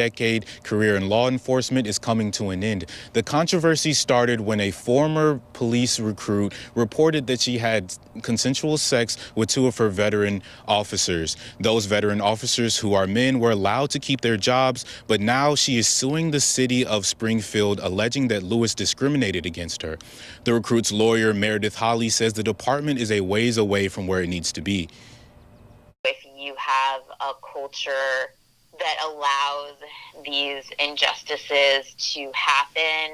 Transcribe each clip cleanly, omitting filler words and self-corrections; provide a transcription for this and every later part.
decade career in law enforcement is coming to an end. The controversy started when a former police recruit reported that she had consensual sex with two of her veteran officers. Those veteran officers, who are men, were allowed to keep their jobs, but now she is suing the city of Springfield, alleging that Lewis discriminated against her. The recruit's lawyer, Meredith Holly, says the department is a ways away from where it needs to be. If you have a culture that allows these injustices to happen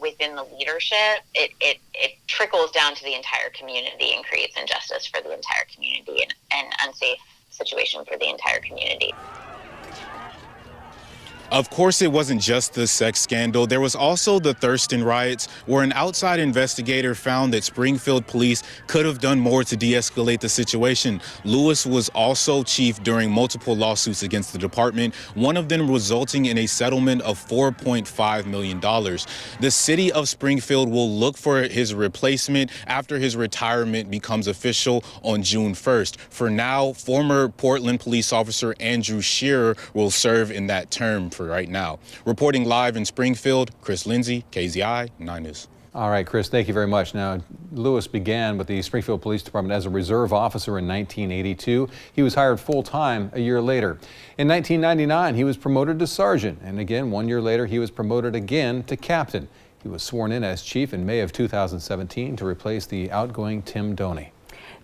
within the leadership, it trickles down to the entire community and creates injustice for the entire community and unsafe situation for the entire community. Of course, it wasn't just the sex scandal. There was also the Thurston riots, where an outside investigator found that Springfield police could have done more to de-escalate the situation. Lewis was also chief during multiple lawsuits against the department, one of them resulting in a settlement of $4.5 million. The city of Springfield will look for his replacement after his retirement becomes official on June 1st. For now, former Portland police officer Andrew Shearer will serve in that term for right now. Reporting live in Springfield, Chris Lindsay, KZI 9 News. All right, Chris, thank you very much. Now, Lewis began with the Springfield Police Department as a reserve officer in 1982. He was hired full-time a year later. In 1999, he was promoted to sergeant, and again, 1 year later, he was promoted again to captain. He was sworn in as chief in May of 2017 to replace the outgoing Tim Doney.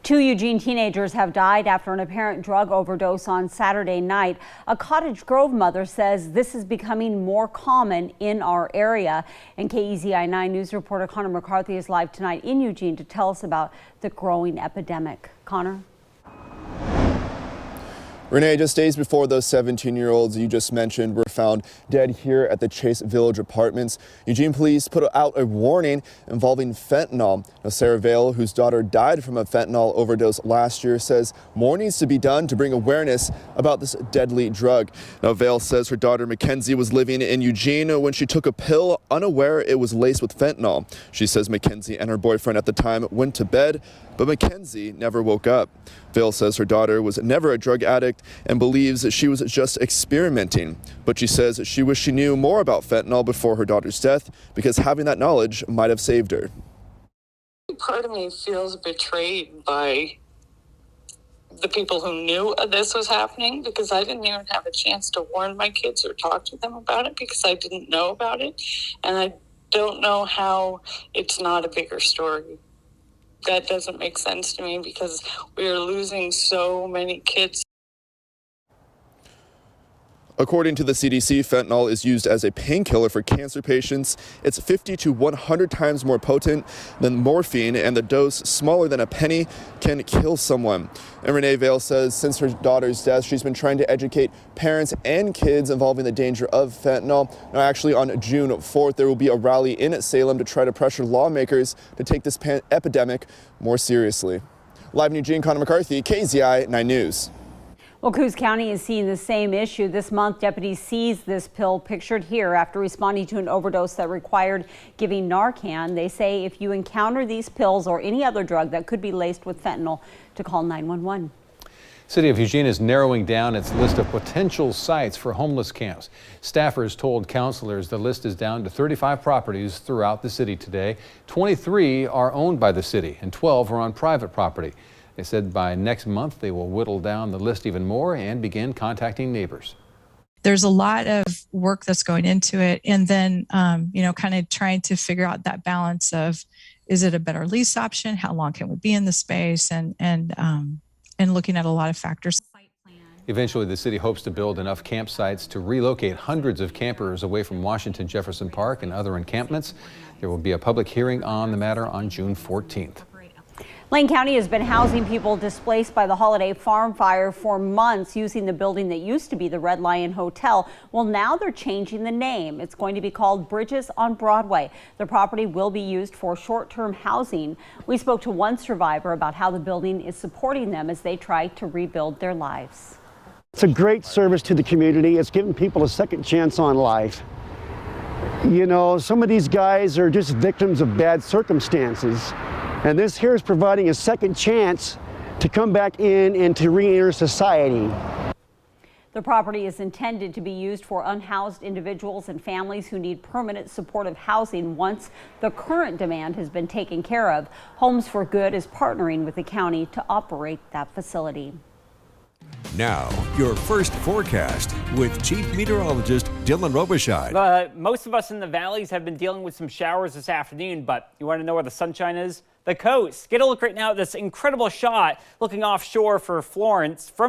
2 Eugene teenagers have died after an apparent drug overdose on Saturday night. A Cottage Grove mother says this is becoming more common in our area. And KEZI 9 News reporter Connor McCarthy is live tonight in Eugene to tell us about the growing epidemic. Connor? Renee, just days before those 17-year-olds you just mentioned were found dead here at the Chase Village Apartments, Eugene police put out a warning involving fentanyl. Now, Sarah Vale, whose daughter died from a fentanyl overdose last year, says more needs to be done to bring awareness about this deadly drug. Now, Vale says her daughter Mackenzie was living in Eugene when she took a pill, unaware it was laced with fentanyl. She says Mackenzie and her boyfriend at the time went to bed, but Mackenzie never woke up. Vale says her daughter was never a drug addict and believes that she was just experimenting. But she says she wished she knew more about fentanyl before her daughter's death, because having that knowledge might have saved her. Part of me feels betrayed by the people who knew this was happening, because I didn't even have a chance to warn my kids or talk to them about it because I didn't know about it. And I don't know how it's not a bigger story. That doesn't make sense to me, because we are losing so many kids. According to the CDC, fentanyl is used as a painkiller for cancer patients. It's 50 to 100 times more potent than morphine, and the dose, smaller than a penny, can kill someone. And Renee Vale says since her daughter's death, she's been trying to educate parents and kids involving the danger of fentanyl. Now, actually, on June 4th, there will be a rally in Salem to try to pressure lawmakers to take this epidemic more seriously. Live in Eugene, Connor McCarthy, KZI 9 News. Well, Coos County is seeing the same issue. This month, deputies seized this pill pictured here after responding to an overdose that required giving Narcan. They say if you encounter these pills or any other drug that could be laced with fentanyl, to call 911. City of Eugene is narrowing down its list of potential sites for homeless camps. Staffers told counselors the list is down to 35 properties throughout the city today. 23 are owned by the city and 12 are on private property. They said by next month they will whittle down the list even more and begin contacting neighbors. There's a lot of work that's going into it, and then kind of trying to figure out that balance of, is it a better lease option? How long can we be in the space? And looking at a lot of factors. Eventually, the city hopes to build enough campsites to relocate hundreds of campers away from Washington Jefferson Park and other encampments. There will be a public hearing on the matter on June 14th. Lane County has been housing people displaced by the Holiday Farm fire for months using the building that used to be the Red Lion Hotel. Well, now they're changing the name. It's going to be called Bridges on Broadway. The property will be used for short-term housing. We spoke to one survivor about how the building is supporting them as they try to rebuild their lives. It's a great service to the community. It's giving people a second chance on life. You know, some of these guys are just victims of bad circumstances. And this here is providing a second chance to come back in and to re-enter society. The property is intended to be used for unhoused individuals and families who need permanent supportive housing once the current demand has been taken care of. Homes for Good is partnering with the county to operate that facility. Now, your first forecast with Chief Meteorologist Dylan Robichaud. Most of us in the valleys have been dealing with some showers this afternoon, but you want to know where the sunshine is? The coast. Get a look right now at this incredible shot looking offshore from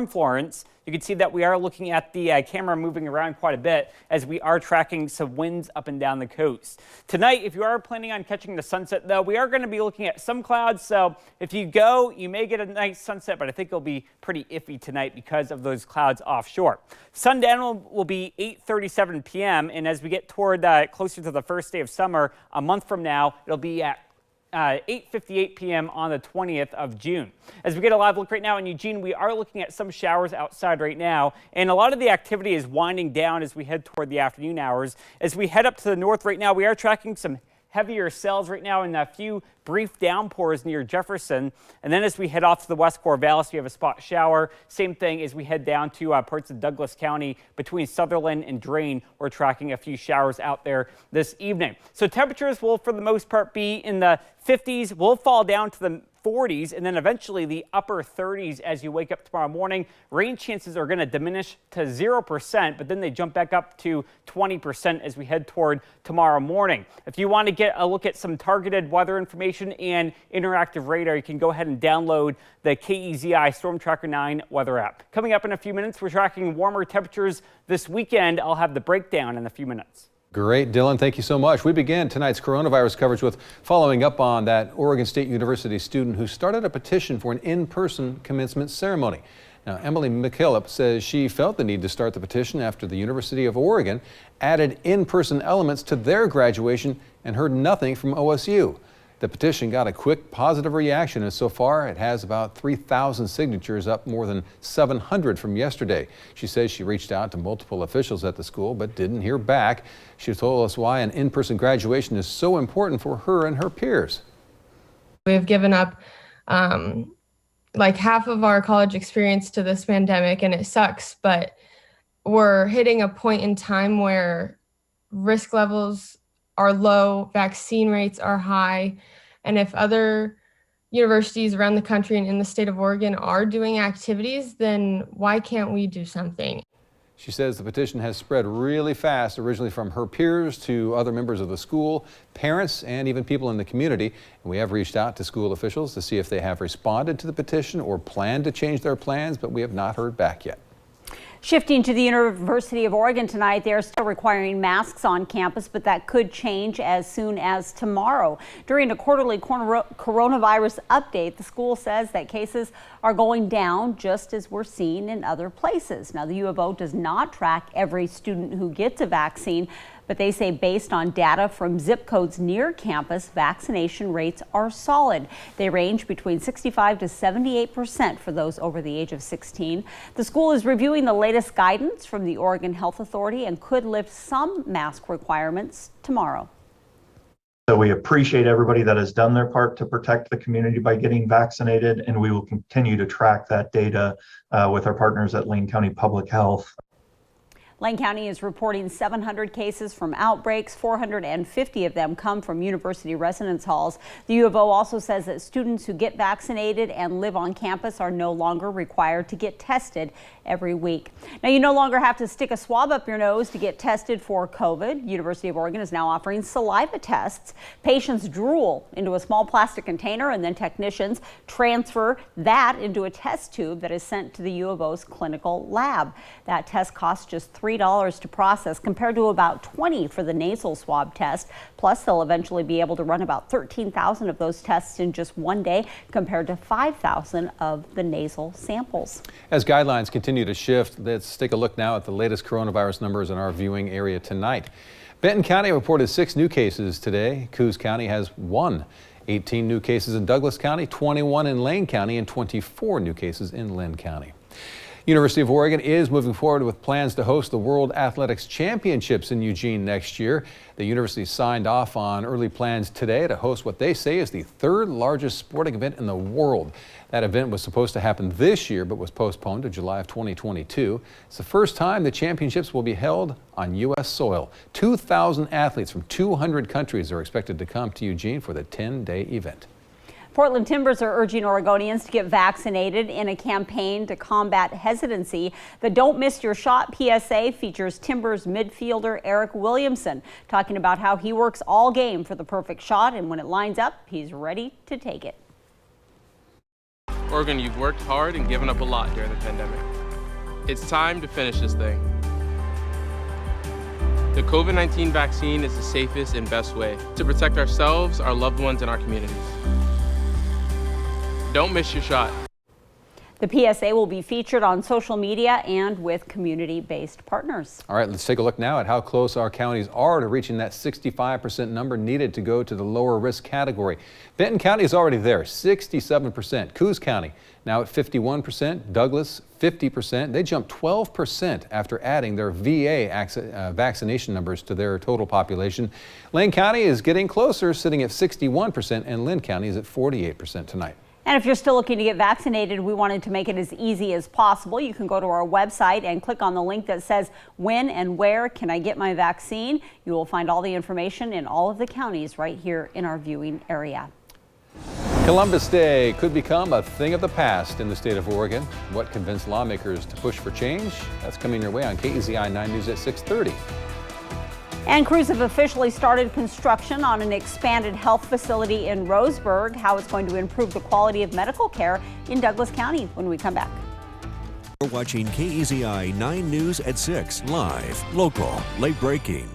Florence. You can see that we are looking at the camera moving around quite a bit as we are tracking some winds up and down the coast. Tonight, if you are planning on catching the sunset, though, we are going to be looking at some clouds. So if you go, you may get a nice sunset, but I think it'll be pretty iffy tonight because of those clouds offshore. Sundown will be 8:37 p.m. And as we get toward closer to the first day of summer, a month from now, it'll be at 8:58 p.m. on the 20th of June. As we get a live look right now in Eugene, we are looking at some showers outside right now, and a lot of the activity is winding down as we head toward the afternoon hours. As we head up to the north right now, we are tracking some heavier cells right now and a few brief downpours near Jefferson. And then as we head off to the West Corvallis, we have a spot shower. Same thing as we head down to parts of Douglas County between Sutherland and Drain. We're tracking a few showers out there this evening. So temperatures will, for the most part, be in the 50s. We'll fall down to the 40s and then eventually the upper 30s as you wake up tomorrow morning. Rain chances are going to diminish to 0%, but then they jump back up to 20% as we head toward tomorrow morning. If you want to get a look at some targeted weather information and interactive radar, you can go ahead and download the KEZI Storm Tracker 9 weather app. Coming up in a few minutes, we're tracking warmer temperatures this weekend. I'll have the breakdown in a few minutes. Great, Dylan. Thank you so much. We begin tonight's coronavirus coverage with following up on that Oregon State University student who started a petition for an in-person commencement ceremony. Now, Emily McKillop says she felt the need to start the petition after the University of Oregon added in-person elements to their graduation and heard nothing from OSU. The petition got a quick positive reaction, and so far it has about 3,000 signatures, up more than 700 from yesterday. She says she reached out to multiple officials at the school but didn't hear back. She told us why an in-person graduation is so important for her and her peers. We've given up like half of our college experience to this pandemic, and it sucks, but we're hitting a point in time where risk levels are low, vaccine rates are high, and if other universities around the country and in the state of Oregon are doing activities, then why can't we do something? She says the petition has spread really fast, originally from her peers to other members of the school, parents, and even people in the community. And we have reached out to school officials to see if they have responded to the petition or plan to change their plans, but we have not heard back yet. Shifting to the University of Oregon tonight, they're still requiring masks on campus, but that could change as soon as tomorrow. During a quarterly coronavirus update, the school says that cases are going down just as we're seeing in other places. Now, the U of O does not track every student who gets a vaccine, but they say based on data from zip codes near campus, vaccination rates are solid. They range between 65 to 78% for those over the age of 16. The school is reviewing the latest guidance from the Oregon Health Authority and could lift some mask requirements tomorrow. So we appreciate everybody that has done their part to protect the community by getting vaccinated, and we will continue to track that data with our partners at Lane County Public Health. Lane County is reporting 700 cases from outbreaks. 450 of them come from university residence halls. The U of O also says that students who get vaccinated and live on campus are no longer required to get tested every week. Now, you no longer have to stick a swab up your nose to get tested for COVID. University of Oregon is now offering saliva tests. Patients drool into a small plastic container, and then technicians transfer that into a test tube that is sent to the U of O's clinical lab. That test costs just $3 to process, compared to about $20 for the nasal swab test. Plus, they'll eventually be able to run about 13,000 of those tests in just one day, compared to 5,000 of the nasal samples. As guidelines continue to shift, let's take a look now at the latest coronavirus numbers in our viewing area tonight. Benton County reported 6 new cases today. Coos County has 1. 18 new cases in Douglas County, 21 in Lane County, and 24 new cases in Lynn County. University of Oregon is moving forward with plans to host the World Athletics Championships in Eugene next year. The university signed off on early plans today to host what they say is the third largest sporting event in the world. That event was supposed to happen this year, but was postponed to July of 2022. It's the first time the championships will be held on U.S. soil. 2,000 athletes from 200 countries are expected to come to Eugene for the 10-day event. Portland Timbers are urging Oregonians to get vaccinated in a campaign to combat hesitancy. The Don't Miss Your Shot PSA features Timbers midfielder Eric Williamson talking about how he works all game for the perfect shot, and when it lines up, he's ready to take it. Oregon, you've worked hard and given up a lot during the pandemic. It's time to finish this thing. The COVID-19 vaccine is the safest and best way to protect ourselves, our loved ones, and our communities. Don't miss your shot. The PSA will be featured on social media and with community-based partners. All right, let's take a look now at how close our counties are to reaching that 65% number needed to go to the lower risk category. Benton County is already there, 67%. Coos County now at 51%. Douglas, 50%. They jumped 12% after adding their VA vaccination numbers to their total population. Lane County is getting closer, sitting at 61%, and Lynn County is at 48% tonight. And if you're still looking to get vaccinated, we wanted to make it as easy as possible. You can go to our website and click on the link that says, when and where can I get my vaccine? You will find all the information in all of the counties right here in our viewing area. Columbus Day could become a thing of the past in the state of Oregon. What convinced lawmakers to push for change? That's coming your way on KEZI 9 News at 6:30. And crews have officially started construction on an expanded health facility in Roseburg. How it's going to improve the quality of medical care in Douglas County when we come back. You're watching KEZI 9 News at 6, live, local, late breaking.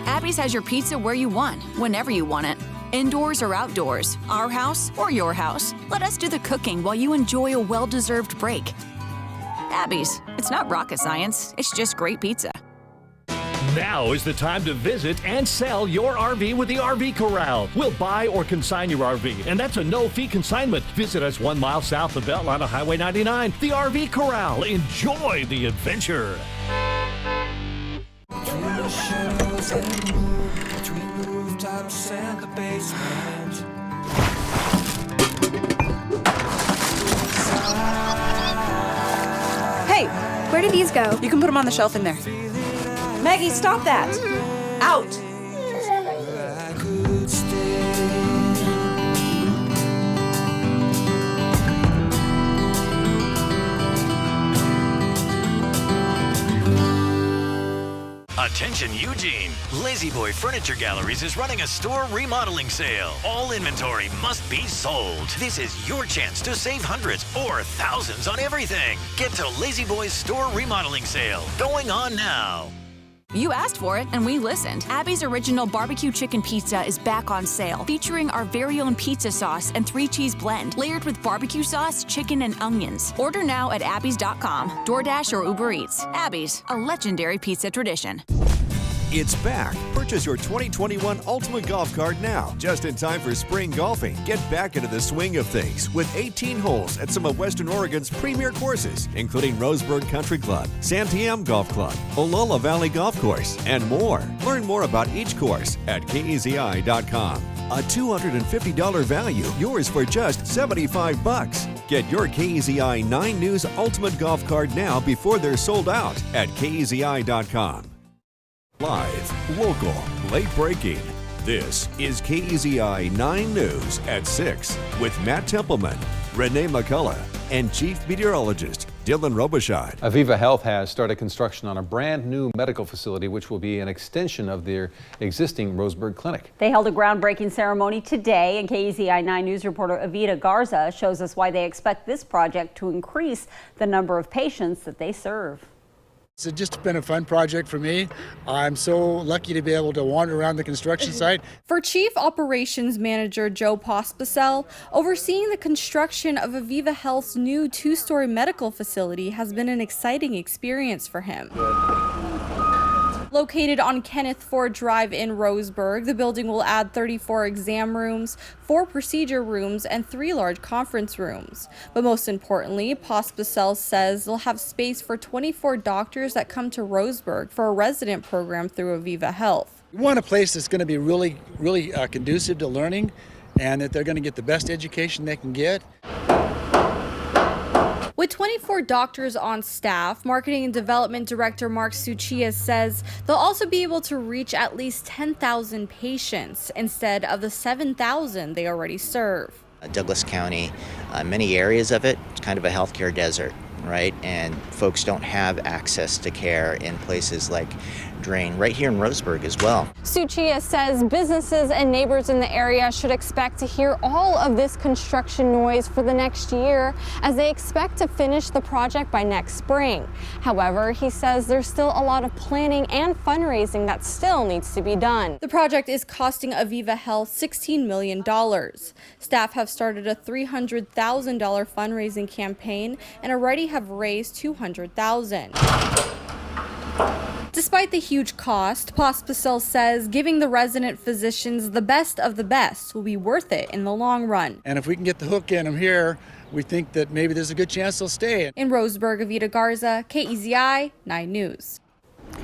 Abby's has your pizza where you want, whenever you want it. Indoors or outdoors, our house or your house. Let us do the cooking while you enjoy a well-deserved break. Abby's, it's not rocket science, it's just great pizza. Now is the time to visit and sell your RV with the RV Corral. We'll buy or consign your RV, and that's a no-fee consignment. Visit us 1 mile south of Beltline on Highway 99. The RV Corral. Enjoy the adventure. Between the shadows and the moon, between the rooftops and the basement. Hey, where did these go? You can put them on the shelf in there. Maggie, stop that! Out! I could stay. Attention Eugene! Lazy Boy Furniture Galleries is running a store remodeling sale. All inventory must be sold. This is your chance to save hundreds or thousands on everything. Get to Lazy Boy's store remodeling sale, going on now. You asked for it, and we listened. Abby's Original Barbecue Chicken Pizza is back on sale, featuring our very own pizza sauce and 3-cheese blend, layered with barbecue sauce, chicken, and onions. Order now at abbys.com, DoorDash, or Uber Eats. Abby's, a legendary pizza tradition. It's back. Purchase your 2021 Ultimate Golf Cart now, just in time for spring golfing. Get back into the swing of things with 18 holes at some of Western Oregon's premier courses, including Roseburg Country Club, Santiam Golf Club, Olola Valley Golf Course, and more. Learn more about each course at KEZI.com. A $250 value, yours for just $75. Get your KEZI 9 News Ultimate Golf Cart now before they're sold out at KEZI.com. Live, local, late breaking. This is KEZI 9 News at 6 with Matt Templeman, Renee McCullough, and Chief Meteorologist Dylan Robichaud. Aviva Health has started construction on a brand new medical facility, which will be an extension of their existing Roseburg clinic. They held a groundbreaking ceremony today, and KEZI 9 News reporter Avita Garza shows us why they expect this project to increase the number of patients that they serve. It's just been a fun project for me. I'm so lucky to be able to wander around the construction site. For Chief Operations Manager Joe Pospisil, overseeing the construction of Aviva Health's new 2-story medical facility has been an exciting experience for him. Located on Kenneth Ford Drive in Roseburg, the building will add 34 exam rooms, 4 procedure rooms, and 3 large conference rooms. But most importantly, Pospisil says they'll have space for 24 doctors that come to Roseburg for a resident program through Aviva Health. We want a place that's going to be really conducive to learning, and that they're going to get the best education they can get. With 24 doctors on staff, Marketing and Development Director Mark Suchia says they'll also be able to reach at least 10,000 patients instead of the 7,000 they already serve. Douglas County, many areas of it, it's kind of a healthcare desert, right? And folks don't have access to care in places like Drain, right here in Roseburg as well. Suchia says businesses and neighbors in the area should expect to hear all of this construction noise for the next year, as they expect to finish the project by next spring. However, he says there's still a lot of planning and fundraising that still needs to be done. The project is costing Aviva Health $16 million. Staff have started a $300,000 fundraising campaign and already have raised $200,000. Despite the huge cost, Pospisil says giving the resident physicians the best of the best will be worth it in the long run. And if we can get the hook in them here, we think that maybe there's a good chance they'll stay. In Roseburg, Avita Garza, KEZI 9 News.